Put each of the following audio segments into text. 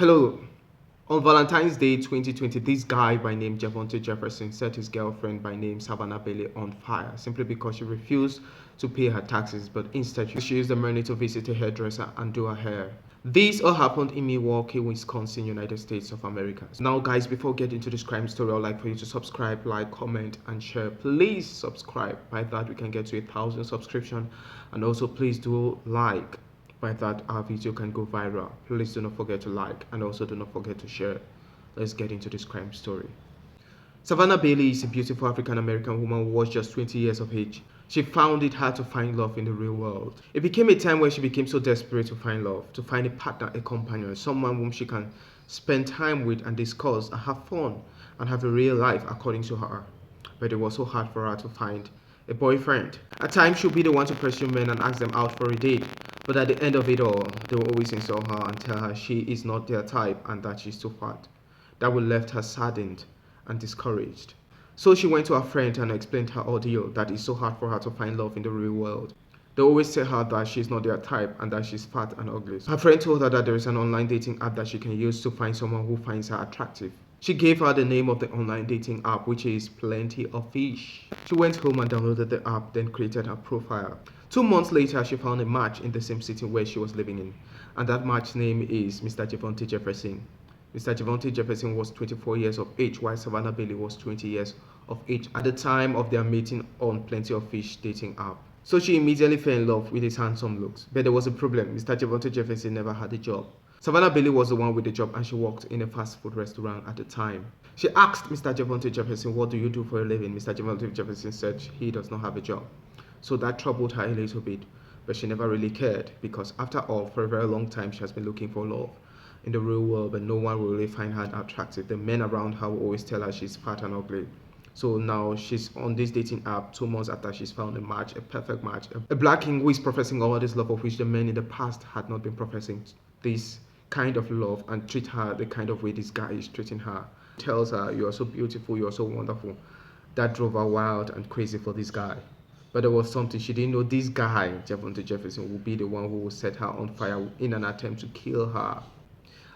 Hello. On Valentine's Day 2020, this guy by name Javonte Jefferson set his girlfriend by name Savannah Bailey on fire simply because she refused to pay her taxes, but instead she used the money to visit a hairdresser and do her hair. This all happened in Milwaukee, Wisconsin, United States of America. Now guys, before getting into this crime story, I'd like for you to subscribe, like, comment and share. Please subscribe. By that we can get to 1,000 subscriptions, and also please do like. By that our video can go viral. Please do not forget to like and also do not forget to share. Let's get into this crime story. Savannah Bailey is a beautiful African American woman who was just 20 years of age. She found it hard to find love in the real world. It became a time where she became so desperate to find love, to find a partner, a companion, someone whom she can spend time with and discuss and have fun and have a real life according to her. But it was so hard for her to find a boyfriend. At times she'll be the one to pursue men and ask them out for a date. But at the end of it all, they will always insult her and tell her she is not their type and that she's too fat. That would left her saddened and discouraged. So she went to her friend and explained her ordeal, that it's so hard for her to find love in the real world. They always tell her that she's not their type and that she's fat and ugly. Her friend told her that there is an online dating app that she can use to find someone who finds her attractive. She gave her the name of the online dating app, which is Plenty of Fish. She went home and downloaded the app, then created her profile. 2 months later, she found a match in the same city where she was living in, and that match's name is Mr. Javonte Jefferson. Mr. Javonte Jefferson was 24 years of age, while Savannah Bailey was 20 years of age at the time of their meeting on Plenty of Fish dating app. So she immediately fell in love with his handsome looks. But there was a problem. Mr. Javonte Jefferson never had a job. Savannah Bailey was the one with the job, and she worked in a fast food restaurant at the time. She asked Mr. Javonte Jefferson, "What do you do for a living?" Mr. Javonte Jefferson said he does not have a job. So that troubled her a little bit, but she never really cared because after all, for a very long time, she has been looking for love in the real world, but no one will really find her attractive. The men around her will always tell her she's fat and ugly. So now she's on this dating app 2 months after she's found a match, a perfect match. A black king who is professing all this love of which the men in the past had not been professing this kind of love and treat her the kind of way this guy is treating her. Tells her, "You are so beautiful, you are so wonderful." That drove her wild and crazy for this guy. But there was something she didn't know. This guy, Javonte Jefferson, would be the one who would set her on fire in an attempt to kill her.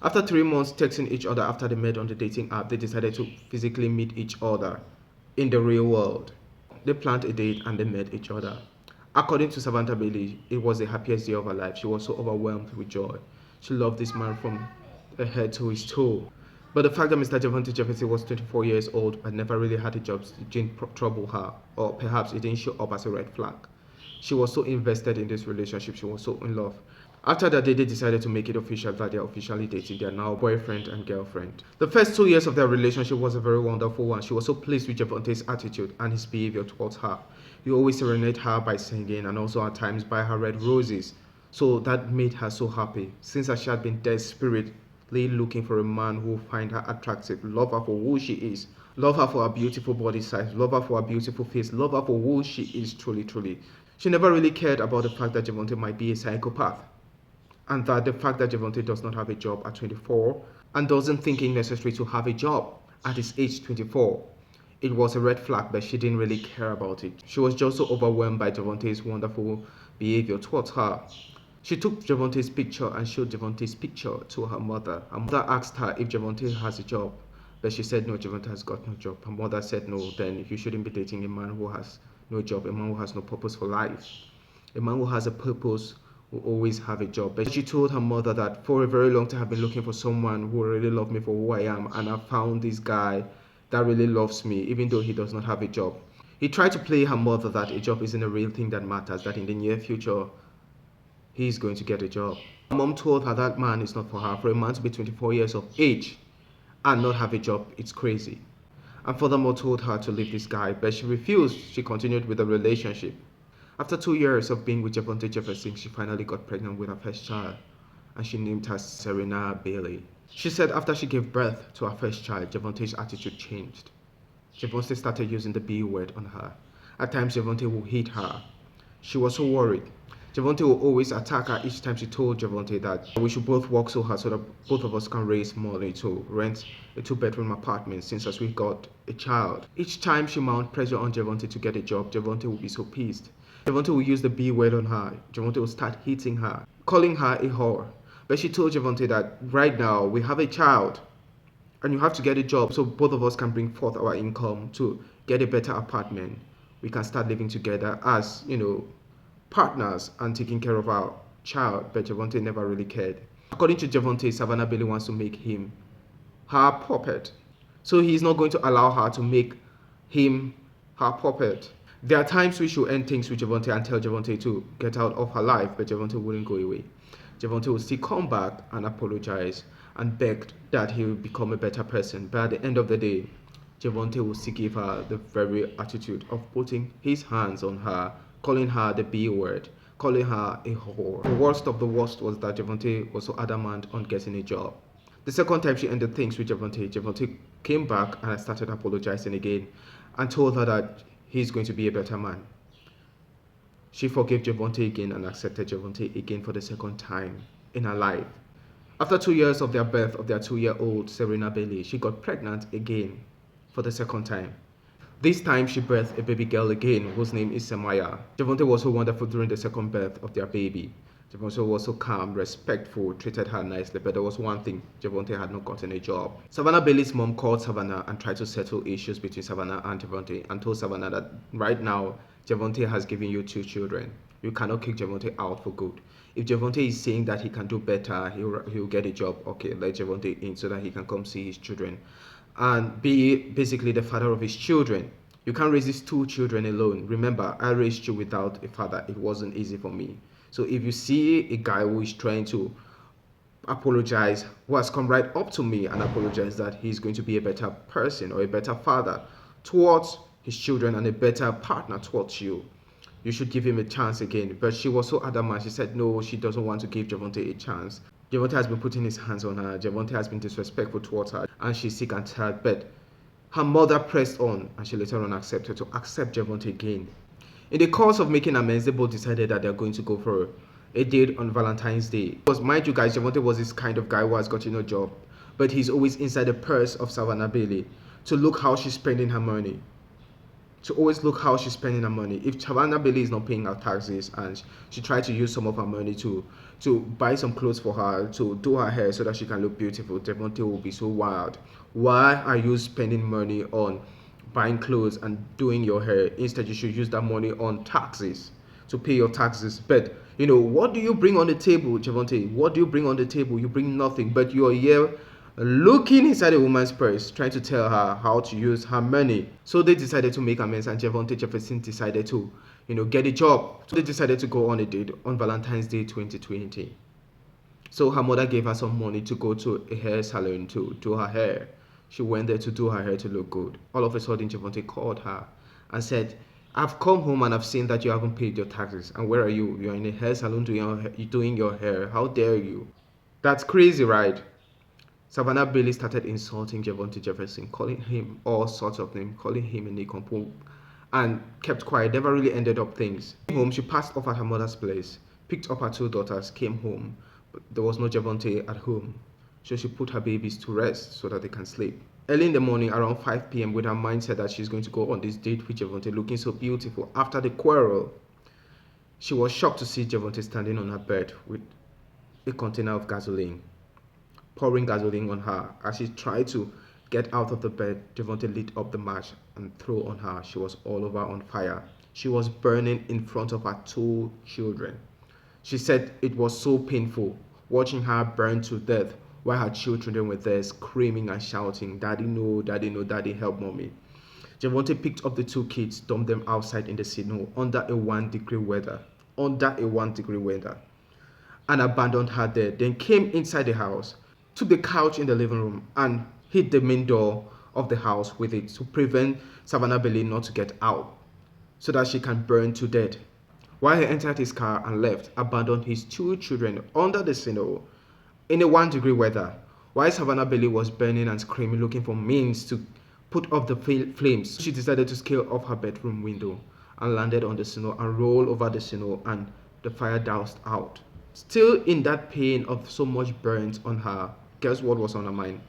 After 3 months texting each other after they met on the dating app, they decided to physically meet each other in the real world. They planned a date and they met each other. According to Savannah Bailey, it was the happiest day of her life. She was so overwhelmed with joy. She loved this man from her head to his toe. But the fact that Mr. Javonte Jefferson was 24 years old and never really had a job didn't trouble her, or perhaps it didn't show up as a red flag. She was so invested in this relationship, she was so in love. After that day, they decided to make it official that they are officially dating. They are now boyfriend and girlfriend. The first 2 years of their relationship was a very wonderful one. She was so pleased with Javonte's attitude and his behavior towards her. He always serenaded her by singing and also at times buy her red roses. So that made her so happy, since she had been desperately looking for a man who would find her attractive, love her for who she is, love her for her beautiful body size, love her for her beautiful face, love her for who she is truly. She never really cared about the fact that Javonte might be a psychopath, and that the fact that Javonte does not have a job at 24 and doesn't think it necessary to have a job at his age 24. It was a red flag, but she didn't really care about it. She was just so overwhelmed by Javonte's wonderful behavior towards her. She took Javonte's picture and showed Javonte's picture to her mother. Her mother asked her if Javonte has a job, but she said no, Javonte has got no job. Her mother said no, then you shouldn't be dating a man who has no job, a man who has no purpose for life. A man who has a purpose will always have a job. But she told her mother that for a very long time I've been looking for someone who really loves me for who I am, and I found this guy that really loves me even though he does not have a job. He tried to play her mother that a job isn't a real thing that matters, that in the near future he's going to get a job. Her mom told her that man is not for her. For a man to be 24 years of age and not have a job, it's crazy. And furthermore told her to leave this guy, but she refused. She continued with the relationship. After 2 years of being with Javonte Jefferson, she finally got pregnant with her first child, and she named her Savannah Bailey. She said after she gave birth to her first child, Javonte's attitude changed. Javonte started using the B word on her. At times, Javonte would hit her. She was so worried. Javonte would always attack her each time she told Javonte that we should both work so hard so that both of us can raise money to rent a 2-bedroom apartment since as we got a child. Each time she mounted pressure on Javonte to get a job, Javonte would be so pissed. Javonte would use the B word on her. Javonte would start hitting her, calling her a whore. But she told Javante that right now we have a child and you have to get a job so both of us can bring forth our income to get a better apartment. We can start living together as, partners and taking care of our child. But Javante never really cared. According to Javante, Savannah Bailey wants to make him her puppet. So he's not going to allow her to make him her puppet. There are times we should end things with Javante and tell Javante to get out of her life, but Javante wouldn't go away. Javante would still come back and apologize and beg that he will become a better person. But at the end of the day, Javante will still give her the very attitude of putting his hands on her, calling her the B word, calling her a whore. The worst of the worst was that Javante was so adamant on getting a job. The second time she ended things with Javante, Javante came back and I started apologizing again and told her that he's going to be a better man. She forgave Javante again and accepted Javante again for the second time in her life. After 2 years of their birth of their 2-year-old Serena Bailey, she got pregnant again for the second time. This time she birthed a baby girl again whose name is Samaya. Javante was so wonderful during the second birth of their baby. Javante was so calm, respectful, treated her nicely, but there was one thing, Javante had not gotten a job. Savannah Bailey's mom called Savannah and tried to settle issues between Savannah and Javante and told Savannah that right now, Javante has given you 2 children. You cannot kick Javante out for good. If Javante is saying that he can do better, he'll get a job, okay, let Javante in so that he can come see his children and be basically the father of his children. You can't raise these 2 children alone. Remember, I raised you without a father. It wasn't easy for me. So if you see a guy who is trying to apologize, who has come right up to me and apologize that he's going to be a better person or a better father towards his children and a better partner towards you, you should give him a chance again. But she was so adamant. She said no, she doesn't want to give Javante a chance. Javante has been putting his hands on her. Javante has been disrespectful towards her and she's sick and tired. But her mother pressed on and she later on accepted to accept Javante again. In the course of making amends, they both decided that they're going to go for a date on Valentine's Day. Because mind you guys, Javante was this kind of guy who has gotten a job, but he's always inside the purse of Savannah Bailey to look how she's spending her money. To always look how she's spending her money. If Savannah Bailey is not paying her taxes and she tried to use some of her money to buy some clothes for her, to do her hair so that she can look beautiful, Javante will be so wild. Why are you spending money on buying clothes and doing your hair? Instead, you should use that money on taxes to pay your taxes. But what do you bring on the table, Javante? What do you bring on the table? You bring nothing, but you're here looking inside a woman's purse, trying to tell her how to use her money. So they decided to make amends, and Javante Jefferson decided to, get a job. So they decided to go on a date on Valentine's Day 2020. So her mother gave her some money to go to a hair salon to do her hair. She went there to do her hair to look good. All of a sudden, Javante called her and said, I've come home and I've seen that you haven't paid your taxes. And where are you? You're in a hair salon doing your hair. How dare you? That's crazy, right? Savannah Bailey started insulting Javante Jefferson, calling him all sorts of names, calling him a nincompoop, and kept quiet, never really ended up things. Home, she passed off at her mother's place, picked up her 2 daughters, came home, but there was no Javante at home. So she put her babies to rest so that they can sleep. Early in the morning, around 5 p.m., with her mindset that she's going to go on this date with Javante, looking so beautiful after the quarrel, she was shocked to see Javante standing on her bed with a container of gasoline, pouring gasoline on her. As she tried to get out of the bed, Javante lit up the match and threw on her. She was all over on fire. She was burning in front of her 2 children. She said it was so painful watching her burn to death while her children were there screaming and shouting, Daddy no, Daddy no, Daddy help mommy. Javante picked up the 2 kids, dumped them outside in the snow under a 1-degree weather, and abandoned her there. Then came inside the house, took the couch in the living room and hit the main door of the house with it to prevent Savannah Bailey not to get out so that she can burn to death. While he entered his car and left, abandoned his 2 children under the snow in a 1-degree weather. While Savannah Bailey was burning and screaming, looking for means to put off the flames, she decided to scale off her bedroom window and landed on the snow and rolled over the snow, and the fire doused out. Still in that pain of so much burnt on her, guess what was on her mind?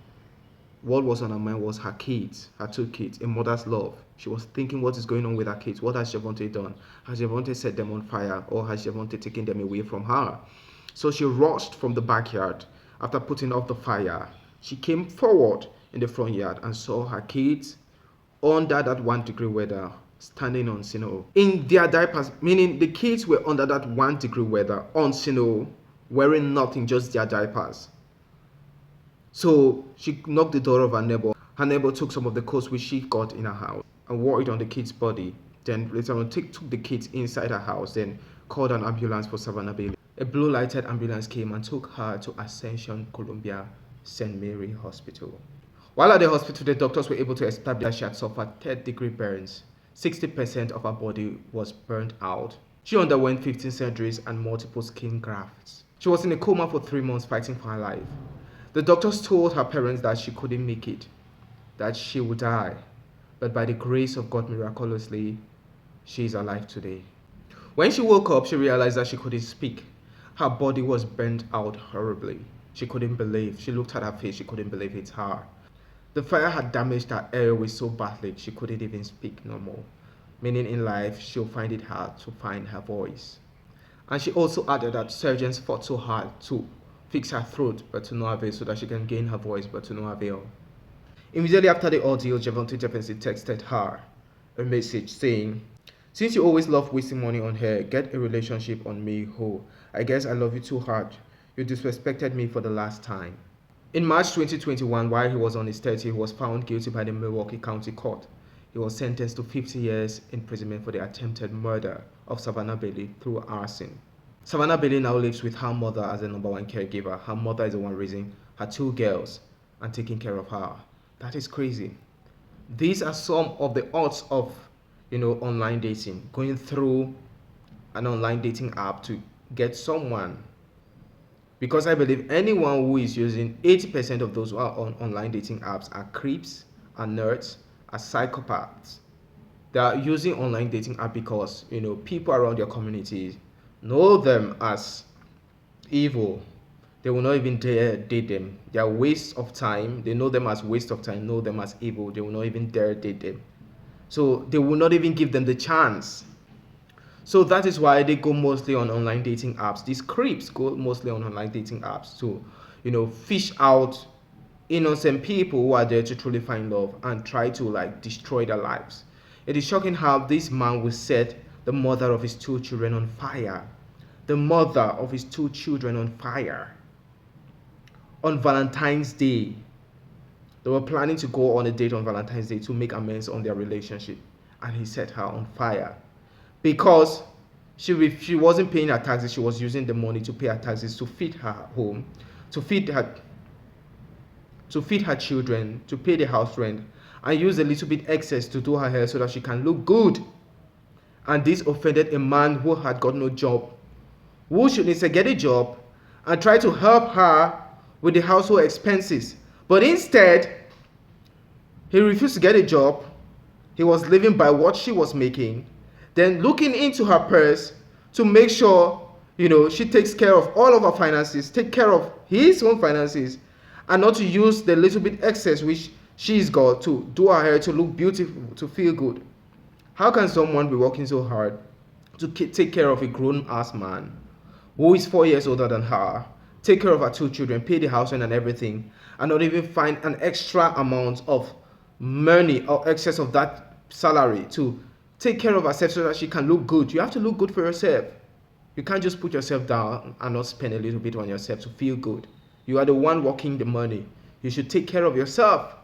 What was on her mind was her kids, her 2 kids, a mother's love. She was thinking, what is going on with her kids? What has Javante done? Has Javante set them on fire, or has Javante taken them away from her? So she rushed from the backyard. After putting off the fire, she came forward in the front yard and saw her kids under that 1 degree weather, standing on snow in their diapers, meaning the kids were under that 1 degree weather on snow, wearing nothing, just their diapers. So she knocked the door of her neighbor. Her neighbor took some of the clothes which she got in her house and wore it on the kid's body. Then later on took the kids inside her house, then called an ambulance for Savannah Bailey. A blue lighted ambulance came and took her to Ascension Columbia St. Mary Hospital. While at the hospital, the doctors were able to establish that she had suffered 3rd-degree burns. 60% of her body was burnt out. She underwent 15 surgeries and multiple skin grafts. She was in a coma for 3 months fighting for her life. The doctors told her parents that she couldn't make it, that she would die. But by the grace of God, miraculously, she is alive today. When she woke up, she realized that she couldn't speak. Her body was burnt out horribly. She couldn't believe. She looked at her face. She couldn't believe it's her. The fire had damaged her airways so badly she couldn't even speak no more. Meaning in life, she'll find it hard to find her voice. And she also added that surgeons fought so hard to fix her throat, but to no avail, so that she can gain her voice, but to no avail. Immediately after the ordeal, Javonte Jefferson texted her a message saying, "Since you always love wasting money on her, get a relationship on me, ho. I guess I love you too hard. You disrespected me for the last time." In March 2021, while he was on his 30, he was found guilty by the Milwaukee County Court. He was sentenced to 50 years imprisonment for the attempted murder of Savannah Bailey through arson. Savannah Bailey now lives with her mother as the #1 caregiver. Her mother is the one raising her 2 girls and taking care of her. That is crazy. These are some of the odds of, online dating. Going through an online dating app to get someone. Because I believe anyone who is using 80% of those who are on online dating apps are creeps, are nerds, are psychopaths. They are using online dating app because people around their community know them as evil. They will not even dare date them. They are waste of time. They know them as waste of time, know them as evil. They will not even dare date them. So they will not even give them the chance. So that is why they go mostly on online dating apps. These creeps go mostly on online dating apps to, fish out innocent people who are there to truly find love and try to destroy their lives. It is shocking how this man will set the mother of his 2 children on fire. The mother of his 2 children on fire. On Valentine's Day. They were planning to go on a date on Valentine's Day to make amends on their relationship. And he set her on fire. Because she wasn't paying her taxes. She was using the money to pay her taxes, to feed her home, to feed her children, to pay the house rent, and use a little bit excess to do her hair so that she can look good. And this offended a man who had got no job, who should instead get a job and try to help her with the household expenses. But instead, he refused to get a job. He was living by what she was making, then looking into her purse to make sure, she takes care of all of her finances, take care of his own finances, and not to use the little bit excess which she's got to do her hair to look beautiful, to feel good. How can someone be working so hard to take care of a grown-ass man who is 4 years older than her, take care of her 2 children, pay the house rent and everything, and not even find an extra amount of money or excess of that salary to take care of herself so that she can look good? You have to look good for yourself. You can't just put yourself down and not spend a little bit on yourself to feel good. You are the one working the money. You should take care of yourself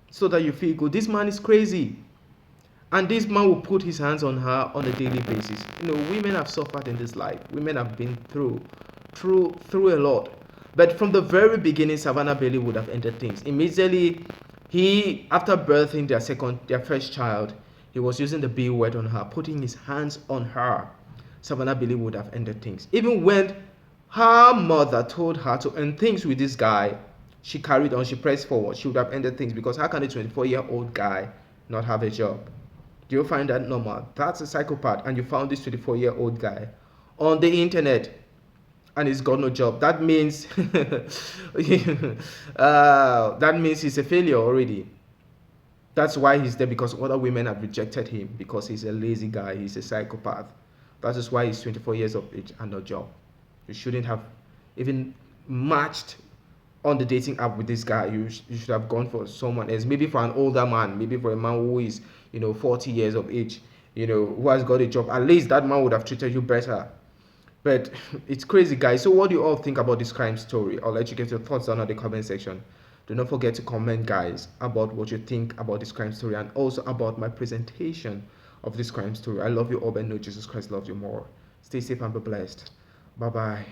so that you feel good. This man is crazy. And this man will put his hands on her on a daily basis. Women have suffered in this life. Women have been through a lot. But from the very beginning, Savannah Bailey would have ended things. Immediately, after birthing their first child, he was using the B word on her, putting his hands on her. Savannah Bailey would have ended things. Even when her mother told her to end things with this guy, she carried on, she pressed forward. She would have ended things, because how can a 24-year-old guy not have a job? Do you find that normal? That's a psychopath, and you found this 24-year-old guy on the internet and he's got no job. That means he's a failure already. That's why he's there, because other women have rejected him, because he's a lazy guy, he's a psychopath. That is why he's 24 years of age and no job. You shouldn't have even matched on the dating app with this guy, you should have gone for someone else. Maybe for an older man, maybe for a man who is 40 years of age, who has got a job. At least that man would have treated you better. But it's crazy, guys. So what do you all think about this crime story? I'll let you get your thoughts down in the comment section. Do not forget to comment, guys, about what you think about this crime story and also about my presentation of this crime story. I love you all, but know Jesus Christ loves you more. Stay safe and be blessed. Bye bye.